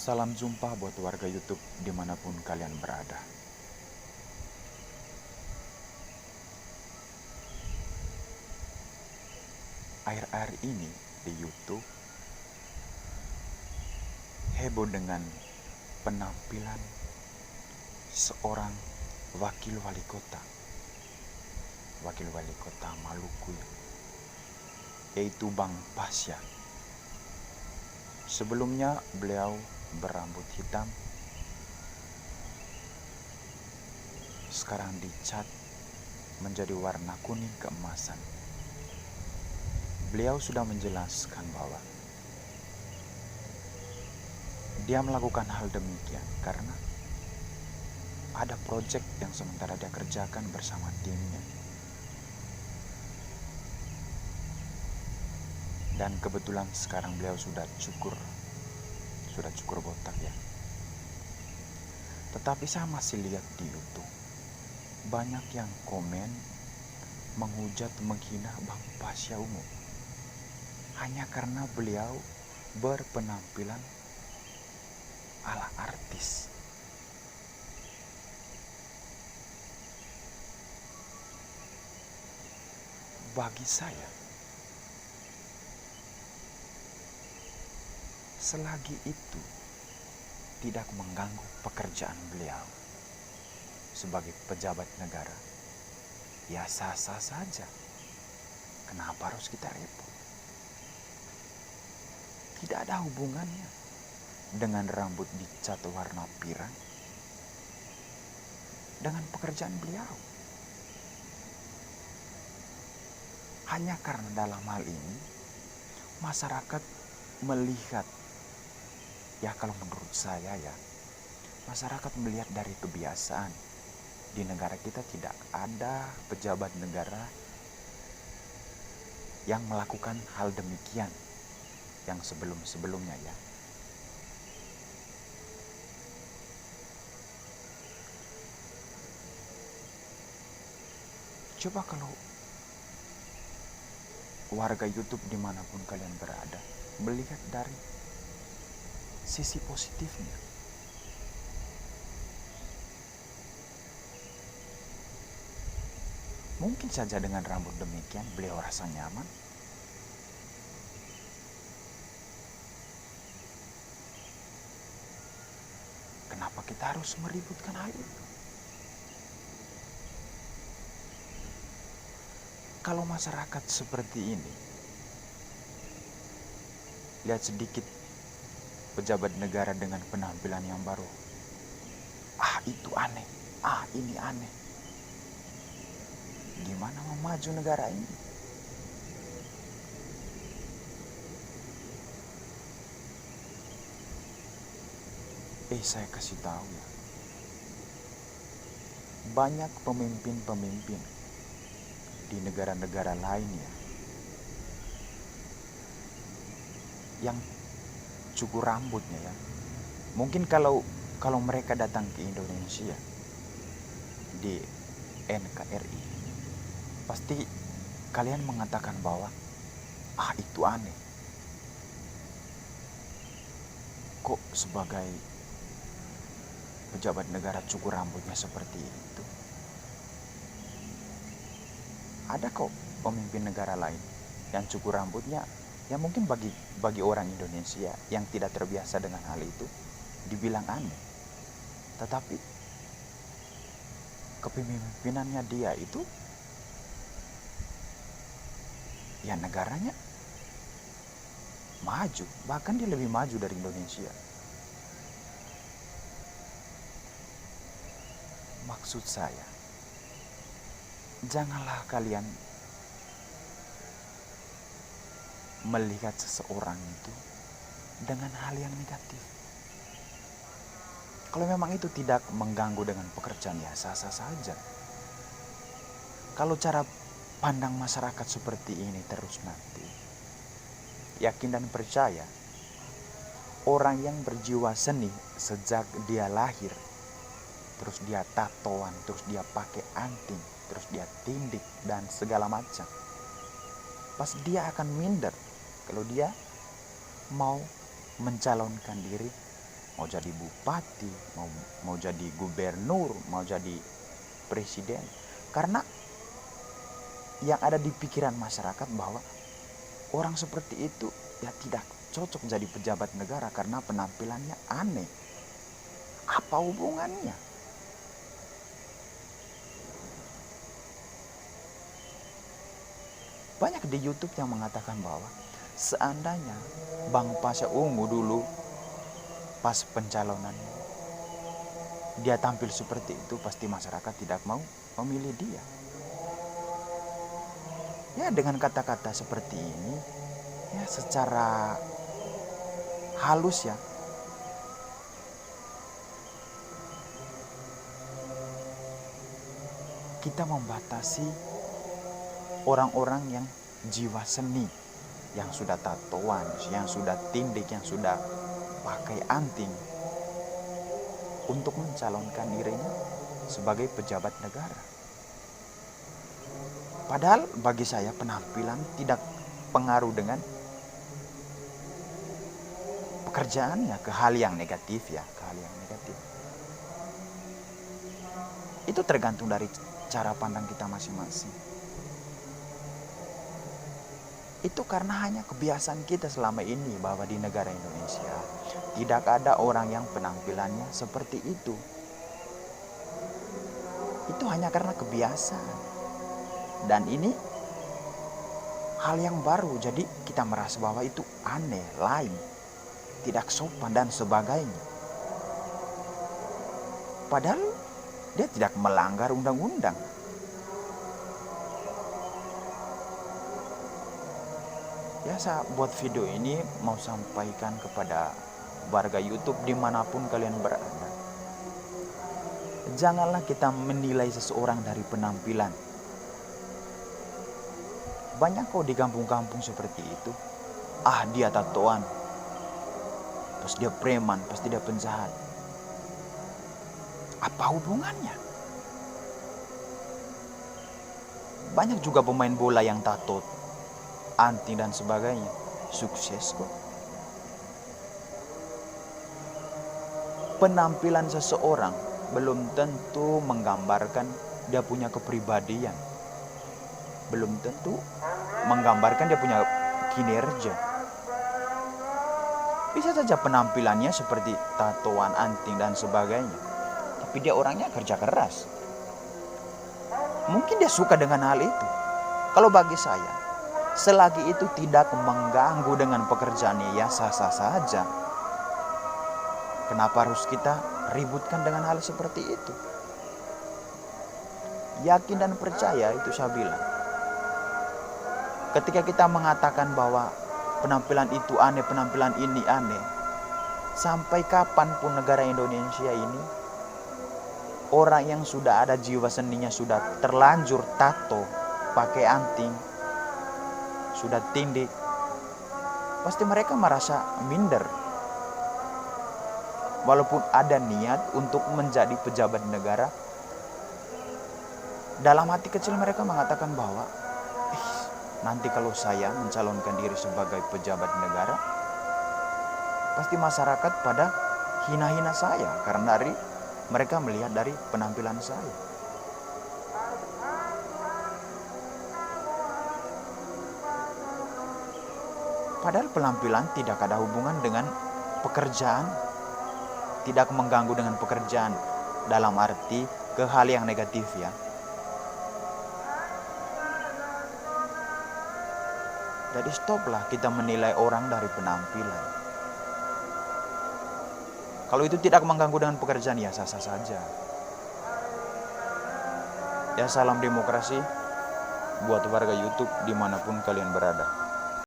Salam jumpa buat warga YouTube dimanapun kalian berada. Akhir-akhir ini di YouTube heboh dengan penampilan seorang wakil wali kota Maluku, yaitu Bang Pasya. Sebelumnya beliau berambut hitam, sekarang dicat menjadi warna kuning keemasan. Beliau sudah menjelaskan bahwa dia melakukan hal demikian karena ada proyek yang sementara dia kerjakan bersama timnya. Dan kebetulan sekarang beliau sudah cukur botak ya. Tetapi saya masih lihat di YouTube banyak yang komen menghujat, menghina Bang Pasya Ungu hanya karena beliau berpenampilan ala artis. Bagi saya, selagi itu tidak mengganggu pekerjaan beliau sebagai pejabat negara, ya sah-sah saja. Kenapa harus kita repot? Tidak ada hubungannya dengan rambut dicat warna pirang dengan pekerjaan beliau. Hanya karena dalam hal ini masyarakat melihat, ya kalau menurut saya ya, masyarakat melihat dari kebiasaan. Di negara kita tidak ada pejabat negara yang melakukan hal demikian yang sebelum-sebelumnya ya. Coba kalau warga YouTube dimanapun kalian berada melihat dari sisi positifnya. Mungkin saja dengan rambut demikian beliau rasa nyaman. Kenapa kita harus meributkan hal itu? Kalau masyarakat seperti ini, lihat sedikit pejabat negara dengan penampilan yang baru. Itu aneh. Ini aneh. Gimana memaju negara ini? Saya kasih tahu ya. Banyak pemimpin-pemimpin di negara-negara lainnya yang cukur rambutnya ya. Mungkin kalau mereka datang ke Indonesia di NKRI, pasti kalian mengatakan bahwa itu aneh. Kok sebagai pejabat negara cukur rambutnya seperti itu? Ada kok pemimpin negara lain yang cukur rambutnya, ya mungkin bagi orang Indonesia yang tidak terbiasa dengan hal itu dibilang aneh. Tetapi kepemimpinannya dia itu, ya negaranya maju, bahkan dia lebih maju dari Indonesia. Maksud saya, janganlah kalian melihat seseorang itu dengan hal yang negatif. Kalau memang itu tidak mengganggu dengan pekerjaan, ya sah-sah saja. Kalau cara pandang masyarakat seperti ini terus nanti, yakin dan percaya, orang yang berjiwa seni sejak dia lahir, terus dia tatoan, terus dia pakai anting, terus dia tindik dan segala macam, pas dia akan minder kalau dia mau mencalonkan diri mau jadi bupati, mau jadi gubernur, mau jadi presiden. Karena yang ada di pikiran masyarakat bahwa orang seperti itu ya tidak cocok jadi pejabat negara karena penampilannya aneh. Apa hubungannya? Banyak di YouTube yang mengatakan bahwa seandainya Bang Pasha Ungu dulu pas pencalonan dia tampil seperti itu, pasti masyarakat tidak mau memilih dia. Ya, dengan kata-kata seperti ini, ya secara halus ya, kita membatasi orang-orang yang jiwa seni, yang sudah tatoan, yang sudah tindik, yang sudah pakai anting untuk mencalonkan dirinya sebagai pejabat negara. Padahal bagi saya penampilan tidak pengaruh dengan pekerjaannya ke hal yang negatif ya, ke hal yang negatif. Itu tergantung dari cara pandang kita masing-masing. Itu karena hanya kebiasaan kita selama ini bahwa di negara Indonesia tidak ada orang yang penampilannya seperti itu. Itu hanya karena kebiasaan. Dan ini hal yang baru, jadi kita merasa bahwa itu aneh, lain, tidak sopan dan sebagainya. Padahal dia tidak melanggar undang-undang. Ya, saya buat video ini mau sampaikan kepada warga YouTube dimanapun kalian berada. Janganlah kita menilai seseorang dari penampilan. Banyak kok di kampung-kampung seperti itu. Ah, dia tatoan, pas dia preman, pasti dia penjahat. Apa hubungannya? Banyak juga pemain bola yang tato, anting dan sebagainya, sukses kok. Penampilan seseorang belum tentu menggambarkan dia punya kepribadian. Belum tentu menggambarkan dia punya kinerja. Bisa saja penampilannya seperti tatoan, anting dan sebagainya, tapi dia orangnya kerja keras. Mungkin dia suka dengan hal itu. Kalau bagi saya, selagi itu tidak mengganggu dengan pekerjaannya, ya sah-sah saja. Kenapa harus kita ributkan dengan hal seperti itu? Yakin dan percaya, itu saya bilang. Ketika kita mengatakan bahwa penampilan itu aneh, penampilan ini aneh, sampai kapanpun negara Indonesia ini, orang yang sudah ada jiwa seninya, sudah terlanjur tato, pakai anting, sudah tindik, pasti mereka merasa minder. Walaupun ada niat untuk menjadi pejabat negara, dalam hati kecil mereka mengatakan bahwa nanti kalau saya mencalonkan diri sebagai pejabat negara, pasti masyarakat pada hina-hina saya karena mereka melihat dari penampilan saya. Padahal penampilan tidak ada hubungan dengan pekerjaan, tidak mengganggu dengan pekerjaan dalam arti ke hal yang negatif ya. Jadi stoplah kita menilai orang dari penampilan. Kalau itu tidak mengganggu dengan pekerjaan, ya sah-sah saja. Ya, salam demokrasi buat warga YouTube dimanapun kalian berada.